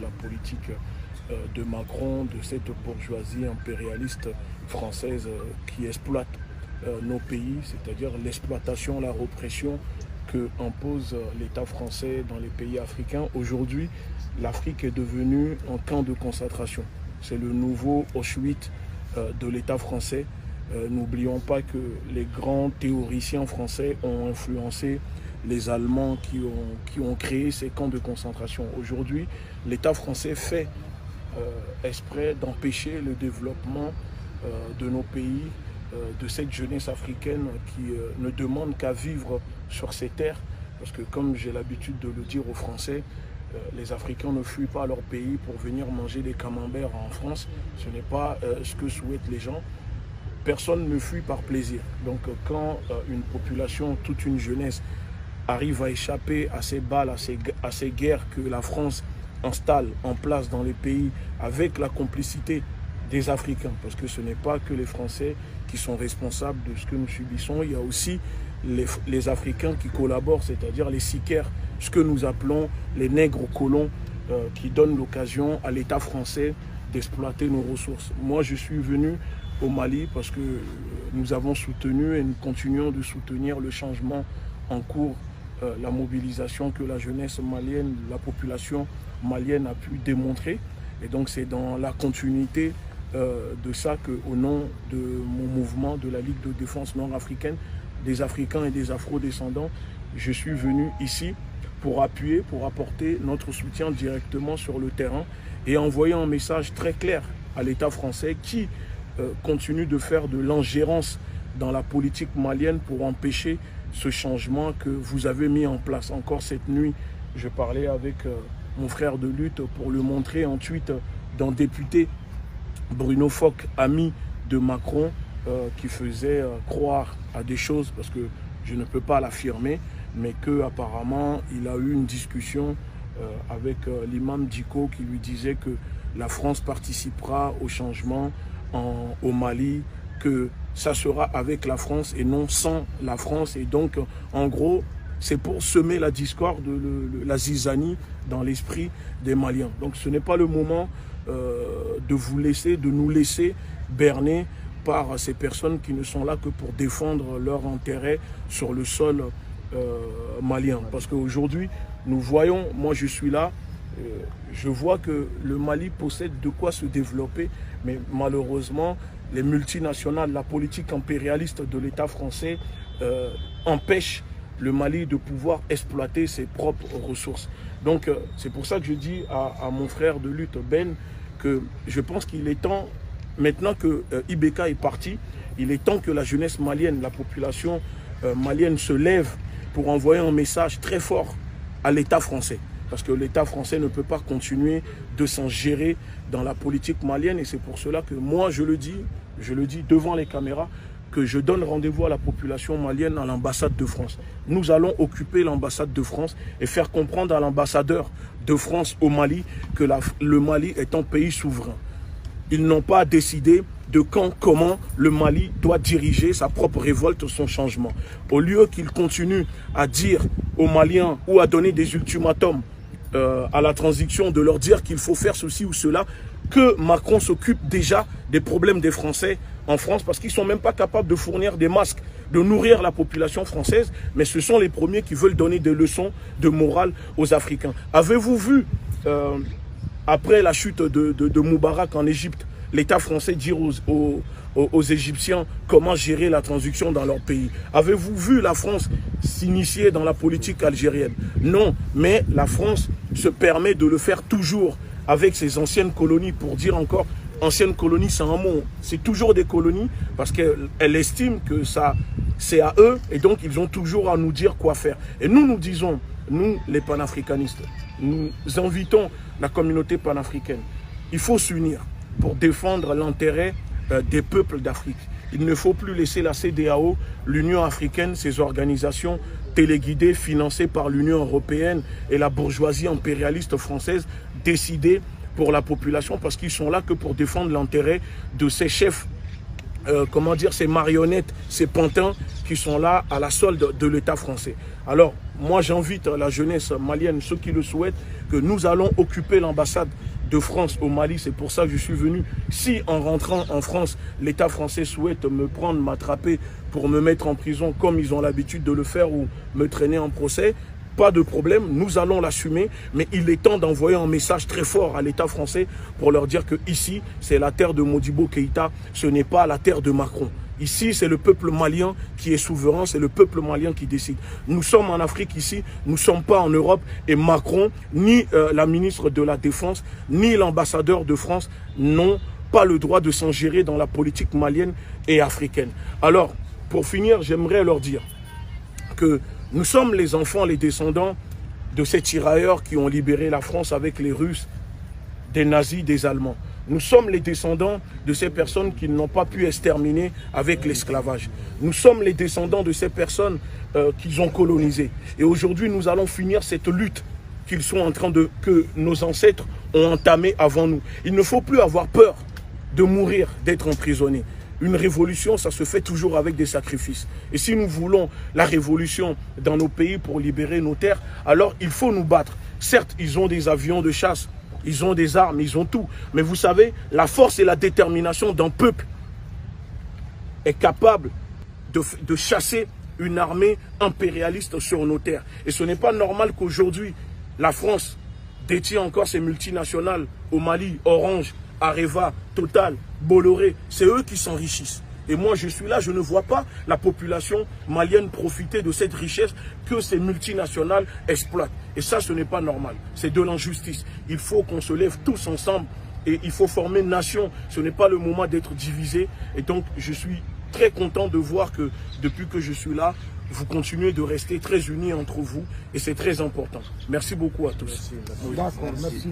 la politique de Macron, de cette bourgeoisie impérialiste française qui exploite nos pays, c'est-à-dire l'exploitation, la répression que impose l'État français dans les pays africains. Aujourd'hui, l'Afrique est devenue un camp de concentration. C'est le nouveau Auschwitz de l'État français. N'oublions pas que les grands théoriciens français ont influencé les Allemands qui ont créé ces camps de concentration. Aujourd'hui, l'État français fait exprès d'empêcher le développement de nos pays, de cette jeunesse africaine qui ne demande qu'à vivre sur ces terres. Parce que comme j'ai l'habitude de le dire aux Français, les Africains ne fuient pas leur pays pour venir manger des camemberts en France. Ce n'est pas ce que souhaitent les gens. Personne ne fuit par plaisir. Donc quand une population, toute une jeunesse, arrive à échapper à ces balles, à ces guerres que la France installe en place dans les pays avec la complicité des Africains, parce que ce n'est pas que les Français qui sont responsables de ce que nous subissons, il y a aussi les Africains qui collaborent, c'est-à-dire les sicaires, ce que nous appelons les nègres colons, qui donnent l'occasion à l'État français d'exploiter nos ressources. Moi, je suis venu au Mali parce que nous avons soutenu et nous continuons de soutenir le changement en cours, la mobilisation que la jeunesse malienne, la population malienne a pu démontrer. Et donc c'est dans la continuité de ça qu'au nom de mon mouvement de la Ligue de défense nord-africaine, des Africains et des Afro-descendants, je suis venu ici pour appuyer, pour apporter notre soutien directement sur le terrain et envoyer un message très clair à l'État français qui continue de faire de l'ingérence dans la politique malienne pour empêcher ce changement que vous avez mis en place. Encore cette nuit, je parlais avec mon frère de lutte pour le montrer en tweet d'un député, Bruno Fock, ami de Macron, qui faisait croire à des choses, parce que je ne peux pas l'affirmer, mais qu'apparemment il a eu une discussion avec l'imam Diko qui lui disait que la France participera au changement au Mali, que ça sera avec la France et non sans la France. Et donc, en gros, c'est pour semer la discorde, la zizanie dans l'esprit des Maliens. Donc ce n'est pas le moment de nous laisser berner par ces personnes qui ne sont là que pour défendre leurs intérêts sur le sol malien. Parce qu'aujourd'hui, nous voyons, moi je suis là, je vois que le Mali possède de quoi se développer, mais malheureusement, les multinationales, la politique impérialiste de l'État français empêche le Mali de pouvoir exploiter ses propres ressources. Donc c'est pour ça que je dis à mon frère de lutte Ben que je pense qu'il est temps, maintenant que Ibeka est parti, il est temps que la jeunesse malienne, la population malienne se lève pour envoyer un message très fort à l'État français. Parce que l'État français ne peut pas continuer de s'en gérer dans la politique malienne. Et c'est pour cela que moi, je le dis devant les caméras, que je donne rendez-vous à la population malienne à l'ambassade de France. Nous allons occuper l'ambassade de France et faire comprendre à l'ambassadeur de France au Mali que le Mali est un pays souverain. Ils n'ont pas décidé de quand, comment le Mali doit diriger sa propre révolte, son changement. Au lieu qu'ils continuent à dire aux Maliens ou à donner des ultimatums à la transition, de leur dire qu'il faut faire ceci ou cela, que Macron s'occupe déjà des problèmes des Français en France, parce qu'ils ne sont même pas capables de fournir des masques, de nourrir la population française, mais ce sont les premiers qui veulent donner des leçons de morale aux Africains. Avez-vous vu, après la chute de Moubarak en Égypte, l'État français dire aux Égyptiens comment gérer la transition dans leur pays? Avez-vous vu la France s'initier dans la politique algérienne? Non, mais la France se permet de le faire toujours avec ses anciennes colonies, pour dire encore, anciennes colonies, c'est un mot, c'est toujours des colonies, parce qu'elle estime que ça, c'est à eux, et donc ils ont toujours à nous dire quoi faire. Et nous disons, nous les panafricanistes, nous invitons la communauté panafricaine, il faut s'unir pour défendre l'intérêt des peuples d'Afrique. Il ne faut plus laisser la CEDEAO, l'Union africaine, ces organisations téléguidées, financées par l'Union européenne et la bourgeoisie impérialiste française, décider pour la population, parce qu'ils sont là que pour défendre l'intérêt de ces chefs, ces marionnettes, ces pantins qui sont là à la solde de l'État français. Alors, moi j'invite la jeunesse malienne, ceux qui le souhaitent, que nous allons occuper l'ambassade de France au Mali. C'est pour ça que je suis venu. Si en rentrant en France, l'État français souhaite me prendre, m'attraper pour me mettre en prison comme ils ont l'habitude de le faire ou me traîner en procès, pas de problème, nous allons l'assumer, mais il est temps d'envoyer un message très fort à l'État français pour leur dire que ici, c'est la terre de Modibo Keïta, ce n'est pas la terre de Macron. Ici, c'est le peuple malien qui est souverain, c'est le peuple malien qui décide. Nous sommes en Afrique ici, nous ne sommes pas en Europe, et Macron, ni la ministre de la Défense, ni l'ambassadeur de France n'ont pas le droit de s'ingérer dans la politique malienne et africaine. Alors, pour finir, j'aimerais leur dire que nous sommes les enfants, les descendants de ces tirailleurs qui ont libéré la France avec les Russes, des nazis, des Allemands. Nous sommes les descendants de ces personnes qui n'ont pas pu exterminer avec l'esclavage. Nous sommes les descendants de ces personnes qu'ils ont colonisées. Et aujourd'hui, nous allons finir cette lutte que nos ancêtres ont entamée avant nous. Il ne faut plus avoir peur de mourir, d'être emprisonné. Une révolution, ça se fait toujours avec des sacrifices. Et si nous voulons la révolution dans nos pays pour libérer nos terres, alors il faut nous battre. Certes, ils ont des avions de chasse, ils ont des armes, ils ont tout. Mais vous savez, la force et la détermination d'un peuple est capable de chasser une armée impérialiste sur nos terres. Et ce n'est pas normal qu'aujourd'hui, la France détient encore ses multinationales au Mali, Orange, Areva, Total, Bolloré, c'est eux qui s'enrichissent. Et moi, je suis là, je ne vois pas la population malienne profiter de cette richesse que ces multinationales exploitent. Et ça, ce n'est pas normal. C'est de l'injustice. Il faut qu'on se lève tous ensemble et il faut former une nation. Ce n'est pas le moment d'être divisé. Et donc, je suis très content de voir que depuis que je suis là, vous continuez de rester très unis entre vous et c'est très important. Merci beaucoup à tous. Merci. D'accord, merci.